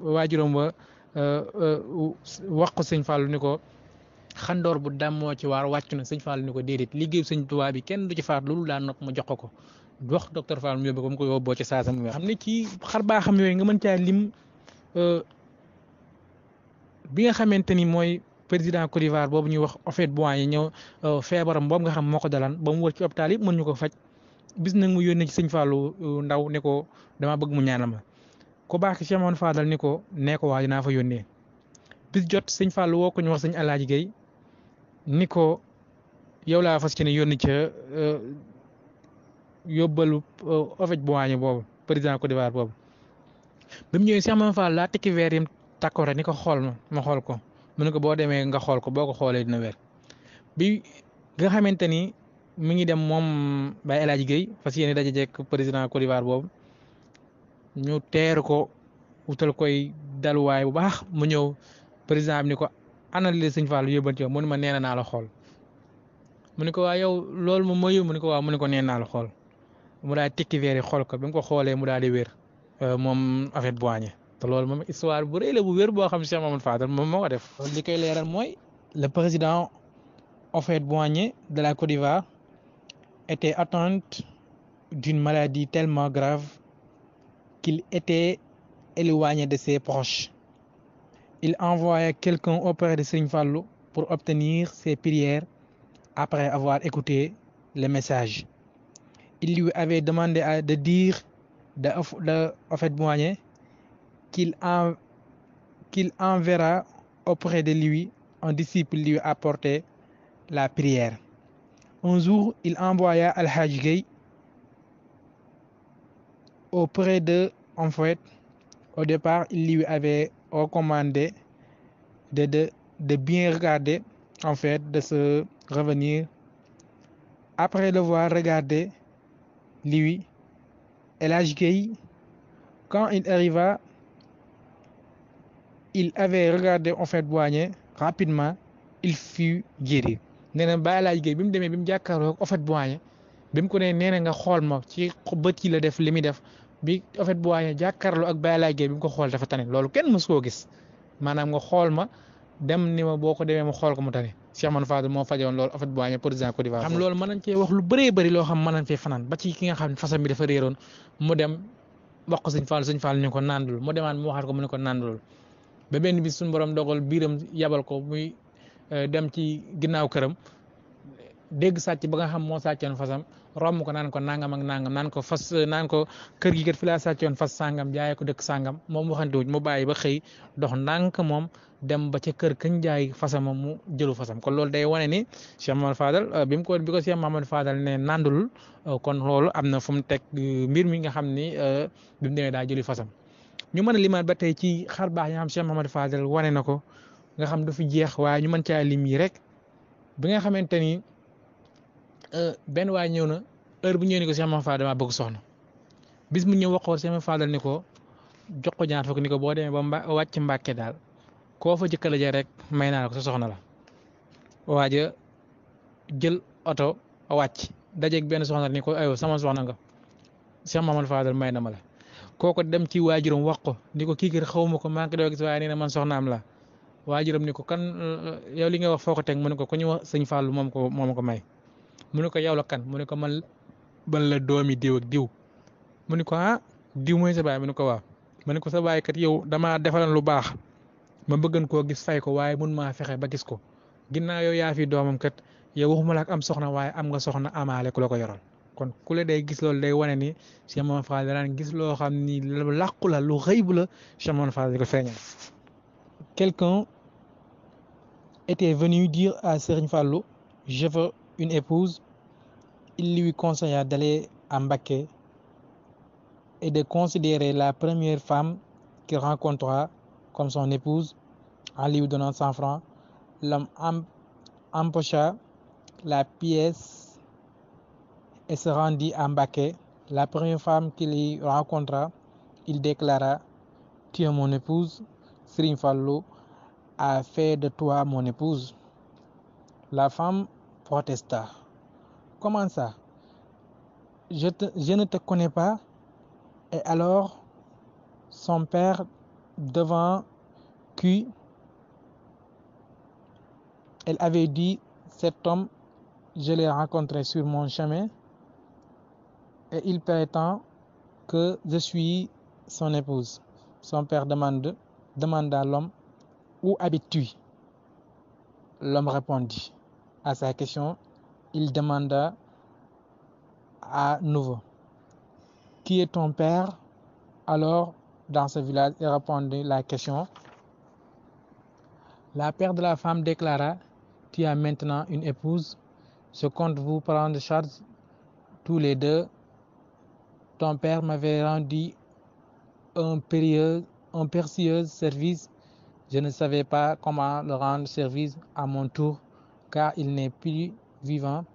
S2: waajuram wa wax ko Sëñ Fall ni ko xandoor bu dàmmoo ci waar wàccu na Sëñ Fall ni ko déedéet liggéeyu Sëñ Tuubaa bi kenn du ci faat loolu daan nopp ma jox ko wax docteur Fall mu yóbbu ko mu ko yóbboo ci saasam xam ne ci xar baa xam yooyu nga mën caa lim bi nga xamante ni mooy président Côte d'Ivoire boobu ñuy wax Houphouët-Boigny ñëw feebaram boobu nga xam moo ko dalan ba mu wër ci hôpital yëpp mën ñu ko faj bis nag mu yónnee ci Sëñ Fallu ndaw ne ko dama bëgg mu ñaanal ma ko baax ki Cheikh Mamadou Fadal ni ko nee ko waa dinaa fa yónnee bis jot Sëñ Fallu woo ko ñu wax Sëñ Alaaji Gay ni ko yow laa fas ci ne yónni ca yóbbalu Houphouët-Boigny boobu président Côte d'Ivoire boobu bi mu ñëwee Cheikh Mamadou Fall laa tekki weer yim takko rek ni ko xool ma xool ko mu ne ko boo demee nga xool ko boo ko xoolee dina wér bi nga xamante ni mi ngi dem moom Baye El Hadji Guèye fas yéene daje jekk président Côte d'Ivoire boobu ñu teeru ko wutal koy daluwaay bu baax mu ñëw président bi ni ko analyse Sëñ Fallu yóbbante yow mu ne ma nee naa la xool mu ne ko waa yow loolu moom mooy mu ne ko waaw mu ne ko nee naa la xool mu daal tekki weer yi xool ko bi mu ko xoolee mu daal di wér moom Houphouët-Boigny te loolu moom histoire bu rëy la bu wér boo xam Cheikh Mamadou Fadal moom moo ko def. li koy leeral mooy le président Houphouët-Boigny de la Côte d'Ivoire était atteint d'une maladie tellement grave qu'il était éloigné de ses proches. Il envoya quelqu'un auprès de Serigne Fallou pour obtenir ses prières après avoir écouté le message. Il lui avait demandé de dire de Houphouët-Boigny qu'il enverra auprès de lui un disciple lui apporter la prière. Un jour, il envoya Al-Hadj Guèye auprès de Houphouët. Au départ, il lui avait recommandé de bien regarder, en fait, de se revenir. Après le voir regarder, lui, El-Hadj Guèye, quand il arriva, il avait regardé Houphouët-Boigny rapidement, il fut guéri. nee na Baye El Hadj Guèye bi mu demee bi mu jàkkaarloo Houphouët-Boigny bi mu ko nee nee na nga xool ma ci bët yi la def li muy def bi Houphouët-Boigny jàkkaarloo ak Baye El Hadj Guèye bi mu ko xool dafa tane loolu kenn mësu koo gis maanaam nga xool ma dem ni ma boo ko demee ma xool ko mu tane Cheikh Mamadou Fadal moo fajoon loolu Houphouët-Boigny président Côte d'Ivoire. xam loolu mën nañ cee wax lu bëree bëri loo xam mën nañ fee fanaan ba ci ki nga xam ne fasam bi dafa réeroon mu dem wax ko Sëñ Fall ñu ko nandul mu demaat mu waxaat ko mu ne ko nandul ba benn bis suñu borom dogal biiram yabal ko muy dem ci ginnaaw këram dégg sàcc ba nga xam moo sàccoon fasam romb ko naan ko nangam ak nangam naan ko fas naan ko kër gi kat fi laa sàccoon fas sàngam jaayee ko dëkk sàngam moom waxante wuñ mu bàyyi ba xëy dox ndànk moom dem ba ca kër kañ jaay fasam mu jëlu fasam kon loolu day wane ni Cheikh Mamadou Fadal bi ko Cheikh Mamadou Fadal ne nandul kon loolu am na fu mu teg mbir mi nga xam ni bi mu demee daa jëli fasam ñu mën a limaat ba tey ci xar baax yi nga xam Cheikh Mamadou Fadal wane na ko nga xam du fi jeex waaye ñu mën caa lim yi rek bi nga xamante ni benn waay ñëw na heure bu ñëwee ni ko Cheikh Mamadou Fadal dama bëgg soxna bis mu ñëw waxoon Cheikh Mamadou Fadal ni ko jox ko ñaar fukk ni ko boo demee ba wàcc Mbàkke daal koo fa jëkkala ja rek may naa la ko sa soxna la waaja jël oto wàcc dajeeg benn soxna ni ko aywa sama soxna nga Cheikh Mamadou Fadal may na ma la kooko dem ci waajuram wax ko ni ko kii kër xawma ko maa ngi doon gis waaye nee na man soxnaam la waajuram ni ko kan yow li nga wax foo ko teg mu ne ko ku ñu wax sëñ Fallou moom ko may mu ne ko yow la kan mu ne ko man la doomi diw ak diw mu ne ko diw mooy sa baay mu ne ko waaw mu ne ko sa baay kat yow damaa defalan lu baax ma bëggan koo gis fay ko waaye mun maa fexe ba gis ko ginnaaw yow yaa fi doomam kat yow waxuma la ak am soxna waaye am nga soxna amaale ku la ko yoral kon ku la day gis loolu day wane ni Cheikh Mamadou Fadal daan gis loo xam ni lu làqu la lu xëybu la Cheikh Mamadou Fadal di ko feeñal. Quelqu'un était venu dire à Serigne Fallou je veux une épouse. Il lui conseilla d'aller à Mbacké et de considérer la première femme qu'il rencontra comme son épouse. En lui donnant 100 francs, l'homme empocha la pièce et se rendit à Mbacké. La première femme qu'il y rencontra, il déclara: tu es mon épouse, Serigne Fallou a fait de toi mon épouse. La femme protesta: comment ça? Je ne te connais pas. Et alors, son père, devant qui elle avait dit: cet homme, je l'ai rencontré sur mon chemin et il prétend que je suis son épouse. Son père demanda à l'homme: où habites-tu? L'homme répondit à sa question. Il demanda à nouveau: qui est ton père? Alors, dans ce village, il répondit la question. La père de la femme déclara: tu as maintenant une épouse. Je compte vous prendre charge tous les deux. Ton père m'avait rendu un précieux service. Je ne savais pas comment le rendre service à mon tour, car il n'est plus vivant.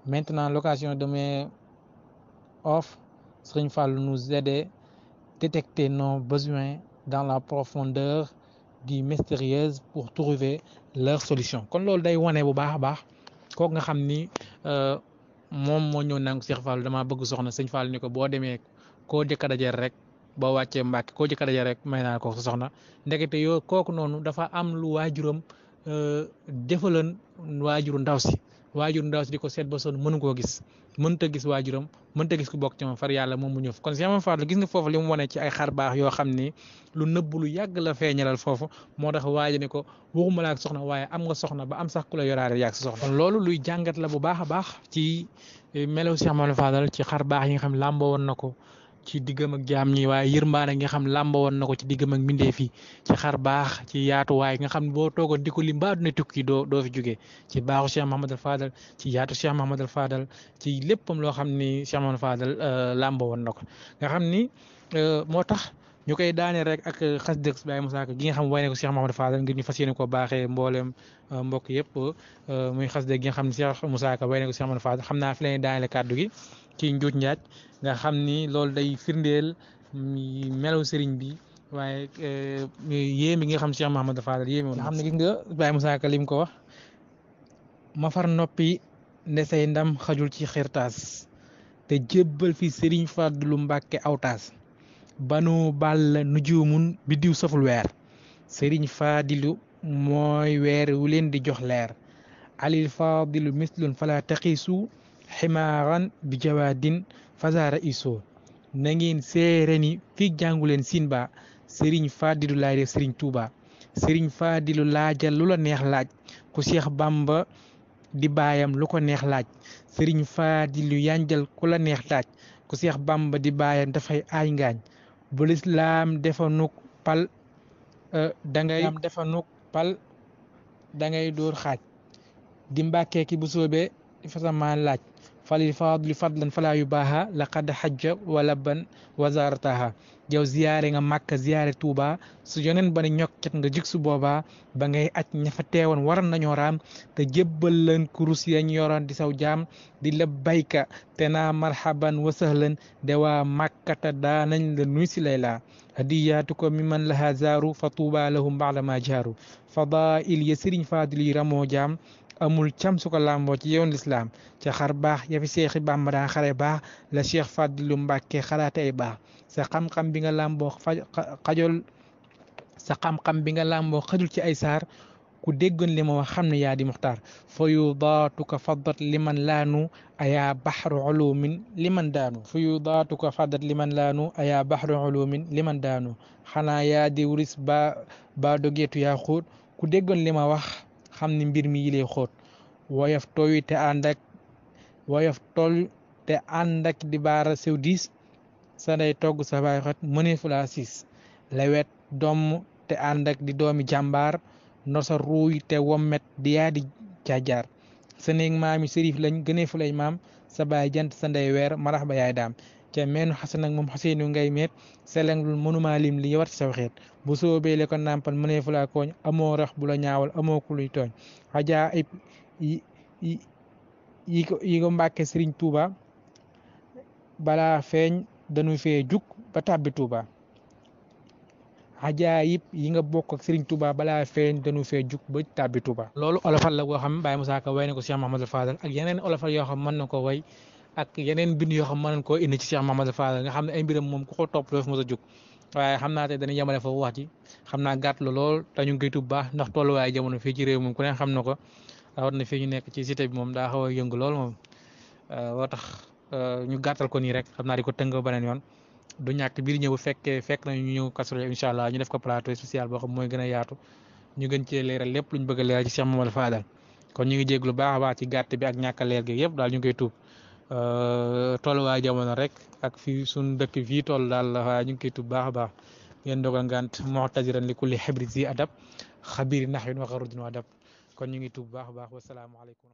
S2: Maintenant, l'occasion de mes offres, Serigne Fallou nous aider, détecter nos besoins dans la profondeur du mystérieuse pour trouver leur solution. kon loolu day wane bu baax a baax kooku nga xam ni moom moo ñëw nangu Cheikh Fallou damaa bëgg soxna sëñ Fallou ni ko boo demee koo jëkk a dajeel rek boo wàccee Mbàkke koo jëkk a dajeel rek may naa ko sa soxna ndekete yoo kooku noonu dafa am lu waajuram defalan waajuru ndaw si di ko seet ba sonn mënu koo gis mënta gis waajuram mënta gis ku bokk ci moom far yàlla moom mu ñëw kon Cheikh Mamadou Fadal gis nga foofu li mu wane ci ay xar baax yoo xam ni lu nëbb lu yàgg la feeñalal foofu moo tax waaja ni ko waxuma la ak soxna waaye am nga soxna ba am sax ku la yoraale yàgg sa soxna kon loolu luy jàngat la bu baax a baax ci melaw Cheikh Mamadou Fadal ci xar baax yi nga xam làmboo woon na ko ci diggam ak jaam ñi waaye yërmaane nga xam làmba woon na ko ci diggam ak mbindeef yi ci xar baax ci yaatuwaay nga xam boo toogoon di ko lim ba àdduna tukki doo fi jógee ci baaxu Cheikh Mahamadal Fadal ci yaatu Cheikh Mahamadal Fadal ci léppam loo xam ni Cheikh Mahamadal Fadal làmba woon na ko nga xam ni moo tax ñu koy daane rek ak xas dëgg Baye Moussa Ka gi nga xam way ne ko Cheikh Mahamadal Fadal ngir ñu fas yéene ko baaxee mbooleem mbokk yëpp muy xas dëgg gi nga xam ne Cheikh Moussa Ka way ne ko Cheikh Mahamadal Fadal xam naa fi lañuy daanele kàddu gi ci njuuj njaaj nga xam ni loolu day firndeel melaw sëriñ bi waaye yéemi nga xam Cheikh Mahamadal Fadal yéemi woon nga xam ne gis nga Baye Moussa Ka lim ko wax ma far noppi nde say ndam xajul ci xirtaas te jébbal fi sëriñ Fàddilu Mbàkke awtaas banu bàll nujuumun bi diw saful weer sëriñ Fàddilu mooy weer wu leen di jox leer alil Fàddilu mislun fala taqiisu ximaaran bi jawaadin fasaara isoo na ngeen séere ni fii jàngu leen siin ba sëriñ Fàddilu laay def sëriñ Tuuba sëriñ Fàddilu laajal lu la neex laaj ku Seex Bamba di baayam lu ko neex laaj sëriñ Fàddilu yanjal ku la neex laaj ku Seex Bamba di baayam dafay aay ngaañ bu lislaam defanuk pal dangay dóor xaaj di mbàkkee ki bu soobee fasamaan laaj falil Fàddilu fadlan falaa yu baaxa laqad xajja wala ban wazarataha yow ziyaare nga Màkka ziyaare Tuuba su yoneen ba ne ñokket nga jig su boobaa ba ngay aj ña fa teewoon waroon nañoo raam te jébbal leen kurus yañ yoroon di saw jaam di la bayka te naa marhaban wa sahlan de waa Màkkata daanañ la nuy si layla hadiyaatu ko mi man laha zaaru fa Tuuba lahum ba'da ma jaaru fadail ya sëriñ Fàddilu yi ramoo jaam amul cam su ko làmboo ci yoon lislaam ca xar baax ya fi Seexi Bàmba daa xare baax la Cheikh Fadilu Mbàkke xalaate ay baax sa xam-xam bi nga làmboo xajul ci ay saar ku déggoon li ma wax xam ne yaa di muxtaar fa yudaatuka faddat liman laanu ayaa baxru ulumin liman daanu fa yudaatuka faddat liman laanu ayaa baxru ulumin liman daanu xanaa yaa di wuris ba dogeetu yaa xóot ku déggoon li ma wax xam ne mbir mi yilee xóot woyof tooy te ànd ak di baara sew diis sa ndey togg sa baay xot mëneefu laa siis lewet doom te ànd ak di doomi jàmbaar nosa ruuy te wommet di yaa di jaajaar sa néeg maami sërif lañ gënee fu lay maam sa baay jant sa ndey weer marax ba yaay daam ca meenu xasan ak moom xaseenu ngay meet selengul mënuma lim li war ci saw xeet bu soobee le ko nàmpal mënee fu laa kooñ amoo rax bu la ñaawal amoo ku luy tooñ xajaa ayib yi ko Mbàkke Sëriñ Tuuba balaa feeñ dañu fee jug ba tàbbi Tuuba ajaayib yi nga bokk ak Serigne Touba balaa feeñ dañu fee jug ba tàbbi Touba. loolu olofal la boo xam Baye Moussa Ka way na ko Cheikh Mahamadou Fadal ak yeneen olofal yoo xam mën na ko way ak yeneen bind yoo xam mën nañ koo indi ci Cheikh Mahamadou Fadal nga xam ne ay mbiram moom ku ko topp doo fi mos a jug waaye xam naa te dañuy yemale foofu wax ji xam naa gàtt la lool te ñu ngi koy tuub baax ndax tolluwaay jamono fii ci réew moom ku ne xam na ko rawat na fii ñu nekk ci cité bi moom daa xaw a yëngu lool moom woo tax ñu gàttal ko nii rek xam naa di ko tënk ba beneen yoon du ñàkk biir ñëw fekk nañu ñu ñëw Kazu Rajab incha allah ñu def ko plateau spécial boo xam mooy gën a yaatu ñu gën cee leeral lépp luñ bëgg a leeral ci Cheikh Mamadou Fadal kon ñu ngi jéglu baax a baax ci gàtt bi ak ñàkk a leer gi yëpp daal ñu ngi koy tuub tolluwaay jamono rek ak fii suñ dëkk fii toll daal waaye ñu ngi koy tuub baax a baax ngeen dogal ngant mu'taziran li kulli xibri zi adab xabiri naxwin wa xarudin wa adab kon ñu ngi tuub baax a baax wasalaamaaleykum